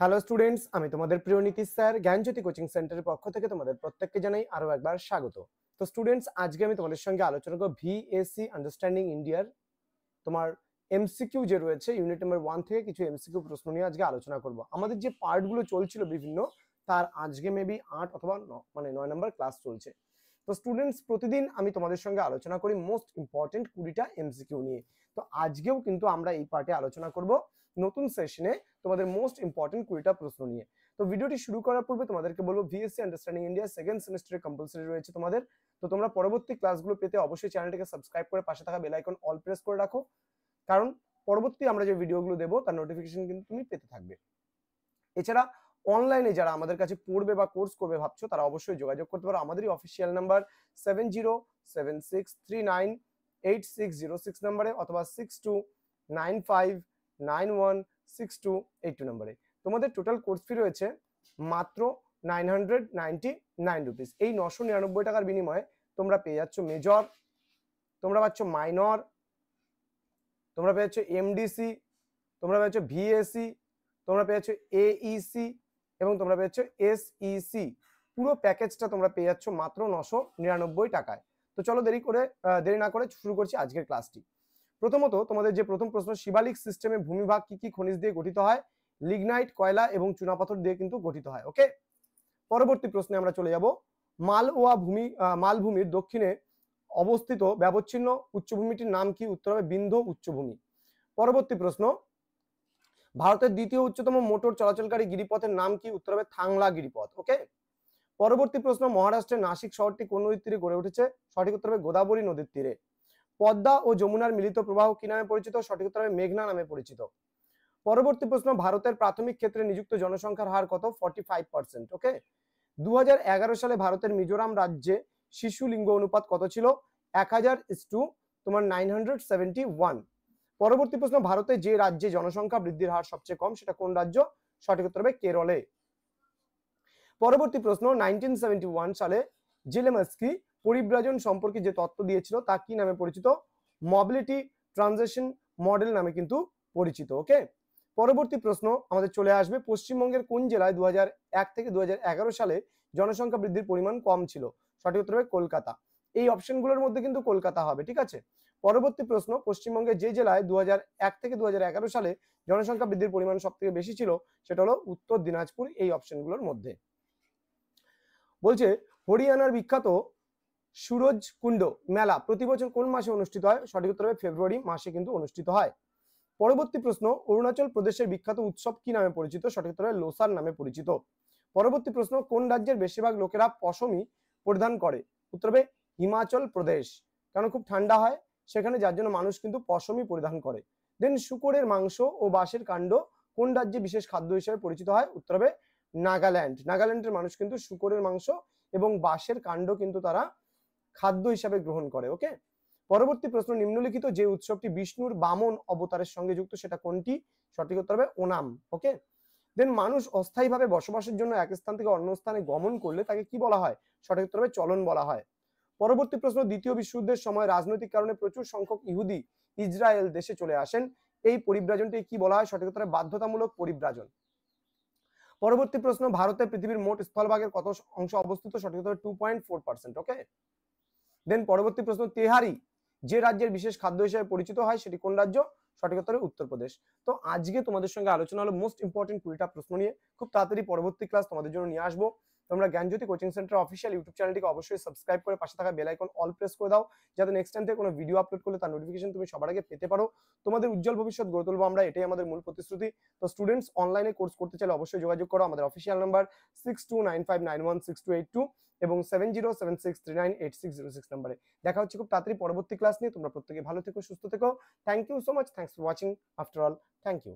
Hello students, আমি তোমাদের প্রিয় নীতিশ স্যার জ্ঞানজ্যোতি কোচিং সেন্টারের পক্ষ থেকে তোমাদের প্রত্যেককে জানাই আরো একবার স্বাগত। তো স্টুডেন্টস, আজকে আমি তোমাদের সঙ্গে আলোচনা করব ভিএসসি আন্ডারস্ট্যান্ডিং ইন্ডিয়ার তোমার এমসিকিউ যে রয়েছে ইউনিট নাম্বার 1 থেকে কিছু এমসিকিউ প্রশ্ন নিয়ে আজকে আলোচনা করব। আমাদের যে পার্টগুলো চলছিল বিভিন্ন, তার আজকে মেবি 8 অথবা 9 নাম্বার ক্লাস চলছে। তো স্টুডেন্টস, প্রতিদিন আমি তোমাদের সঙ্গে আলোচনা করি মোস্ট ইম্পর্টেন্ট 20টা এমসিকিউ নিয়ে। তো আজকেও কিন্তু আমরা এই পার্টে আলোচনা করব নতুন সেশনে তোমাদের মোস্ট ইম্পর্টেন্ট 20টা প্রশ্ন নিয়ে। তো ভিডিওটি শুরু করার পূর্বে তোমাদেরকে বলবো, ভিএসসি আন্ডারস্ট্যান্ডিং ইন্ডিয়া সেকেন্ড সেমিস্টারে কম্পালসরি রয়েছে তোমাদের। তো তোমরা পরবর্তী ক্লাসগুলো পেতে অবশ্যই চ্যানেলটিকে সাবস্ক্রাইব করে পাশে থাকা বেল আইকন অল প্রেস করে রাখো, কারণ পরবর্তী আমরা যে ভিডিওগুলো দেবো তার নোটিফিকেশন কিন্তু তুমি পেতে থাকবে। এছাড়া অনলাইনে যারা আমাদের কাছে পড়বে বা কোর্স করবে ভাবছো, তারা অবশ্যই যোগাযোগ করতে পারো। আমাদেরই অফিসিয়াল নাম্বার 7076398606 নাম্বারে অথবা 6295916282 নাম্বারে। তোমাদের টোটাল কোর্স ফি রয়েছে মাত্র 999 রুপিস। এই 999 টাকার বিনিময়ে তোমরা পেয়ে যাচ্ছ মেজর, তোমরা পাচ্ছ মাইনর, তোমরা পেয়ে যাচ্ছ এমডিসি, তোমরা পেয়ে যাচ্ছ ভিএসসি, তোমরা পেয়ে যাচ্ছ এইসি এবং তোমরা পেয়ে যাচ্ছ এসইসি। পুরো প্যাকেজটা তোমরা পেয়ে যাচ্ছ মাত্র 999 টাকায়। তো চলো দেরি না করে শুরু করছি আজকের ক্লাসটি। প্রথমত তোমাদের যে প্রথম প্রশ্ন, শিবালিক সিস্টেমে ভূমিভাগ কি কি খনিজ দিয়ে গঠিত হয়? লিগনাইট, কয়লা এবং চুনাপাথর দিয়ে কিন্তু গঠিত হয়। ওকে, পরবর্তী প্রশ্নে আমরা চলে যাব। মালভূমির দক্ষিণে অবস্থিত ব্যবচ্ছিন্ন উচ্চভূমিটির নাম কি? উত্তর হবে বিন্ধ্য উচ্চভূমি। পরবর্তী প্রশ্ন, ভারতের দ্বিতীয় উচ্চতম মোটর চলাচলকারী গিরিপথের নাম কি? উত্তর হবে থাংলা গিরিপথ। ওকে, পরবর্তী প্রশ্ন, মহারাষ্ট্রের নাসিক শহরটি কোন নদীর তীরে গড়ে উঠেছে? সঠিক উত্তর হবে গোদাবরী নদীর তীরে। পদ্মা ও যমুনার মিলিত প্রবাহ কি নামে পরিচিত? সঠিক উত্তর হবে মেঘনা নামে পরিচিত। পরবর্তী প্রশ্ন, ভারতের প্রাথমিক ক্ষেত্রে নিযুক্ত জনসংখ্যার হার কত? 45%। ওকে, 2011 সালে ভারতের মিজোরাম রাজ্যে শিশু লিঙ্গ অনুপাত কত ছিল? 1000:971। পরবর্তী প্রশ্ন, ভারতে যে রাজ্যে জনসংখ্যা বৃদ্ধির হার সবচেয়ে কম সেটা কোন রাজ্য? সঠিক উত্তর হবে কেরলে। পরবর্তী প্রশ্ন, 1971 সালে জেলেনস্কি পরিব্রাজন সম্পর্কে যে তত্ত্ব দিয়েছিল তা কি নামে পরিচিত? মোবিলিটি ট্রানজিশন মডেল নামে কিন্তু পরিচিত। ওকে, পরবর্তী প্রশ্ন আমাদের চলে আসবে, পশ্চিমবঙ্গের কোন জেলায় 2001 থেকে 2011 সালে জনসংখ্যা বৃদ্ধির পরিমাণ কম ছিল? সঠিক উত্তর হবে কলকাতা। এই অপশনগুলোর মধ্যে কিন্তু কলকাতা হবে, ঠিক আছে। পরবর্তী প্রশ্ন, পশ্চিমবঙ্গের যে জেলায় 2001 থেকে 2011 সালে জনসংখ্যা বৃদ্ধির পরিমাণ সব থেকে বেশি ছিল সেটা হলো উত্তর দিনাজপুর। এই অপশনগুলোর মধ্যে বলছে, হরিয়ানার বিখ্যাত সুরজ কুণ্ড মেলা প্রতি বছর কোন মাসে অনুষ্ঠিত হয়? সঠিক উত্তর হবে ফেব্রুয়ারি মাসে কিন্তু অনুষ্ঠিত হয়। পরবর্তী প্রশ্ন, অরুণাচল প্রদেশের বিখ্যাত উৎসব কি নামে পরিচিত? সঠিক উত্তর হবে লোসার নামে পরিচিত। পরবর্তী প্রশ্ন, কোন রাজ্যের বেশিরভাগ লোকেরা পশমি পরিধান করে? উত্তর হবে হিমাচল প্রদেশ, কারণ খুব ঠান্ডা হয় সেখানে, যার জন্য মানুষ কিন্তু পশমি পরিধান করে। দেন, শুকরের মাংস ও বাঁশের কাণ্ড কোন রাজ্যে বিশেষ খাদ্য হিসেবে পরিচিত হয়? উত্তর হবে নাগাল্যান্ড। নাগাল্যান্ডের মানুষ কিন্তু শুকরের মাংস এবং বাঁশের কাণ্ড কিন্তু তারা খাদ্য হিসাবে গ্রহণ করে। ওকে, পরবর্তী প্রশ্ন, নিম্নলিখিত যে উৎসবটি বিষ্ণুর বামন অবতারের সঙ্গে যুক্ত সেটা কোনটি? সঠিক উত্তর হবে ওনাম। ওকে, দেন, মানুষ অস্থায়ীভাবে বসবাসের জন্য এক স্থান থেকে অন্য স্থানে গমন করলে তাকে কি বলা হয়? সঠিক উত্তর হবে চলন বলা হয়। পরবর্তী প্রশ্ন, দ্বিতীয় বিশ্বযুদ্ধের সময় রাজনৈতিক কারণে প্রচুর সংখ্যক ইহুদি ইসরায়েল দেশে চলে আসেন, এই পরিব্রাজনটি কি বলা হয়? সঠিক উত্তর হবে বাধ্যতামূলক পরিব্রাজন। পরবর্তী প্রশ্ন, ভারতে পৃথিবীর মোট স্থলভাগের কত অংশ অবস্থিত? সঠিক উত্তর 2.4%। ওকে, দেন পরবর্তী প্রশ্ন, তেহারি যে রাজ্যের বিশেষ খাদ্য হিসেবে পরিচিত হয় সেটি কোন রাজ্য? সঠিক উত্তর উত্তরপ্রদেশ। তো আজকে তোমাদের সঙ্গে আলোচনা হলো মোস্ট ইম্পর্টেন্ট 20টা প্রশ্ন নিয়ে। খুব তাড়াতাড়ি পরবর্তী ক্লাস তোমাদের জন্য নিয়ে আসবো। তোমরা জ্ঞানজ্যোতি কোচিং সেন্টার অফিসিয়াল ইউটিউব চ্যানেলটিকে অবশ্যই সাবস্ক্রাইব করে পাশে থাকা বেল আইকন অল প্রেস করে দাও, যাতে নেক্সট টাইম থেকে কোনো ভিডিও আপলোড করলে তার নোটিফিকেশন তুমি সবার আগে পেতে পারো। তোমাদের উজ্জ্বল ভবিষ্যৎ গড়ে তুলবো আমরা, এটাই আমাদের মূল প্রতিশ্রুতি। তো স্টুডেন্টস, অনলাইনে কোর্স করতে চাইলে অবশ্যই যোগাযোগ করো। আমাদের অফিসিয়াল নাম্বার 6295916282 এবং 7076398606 নাম্বারে। দেখা হচ্ছে খুব তাড়াতাড়ি পরবর্তী ক্লাস নিয়ে। তোমরা প্রত্যেকে ভালো থেকো, সুস্থ থেকো। Thank you so much. Thanks for watching. After all, thank you.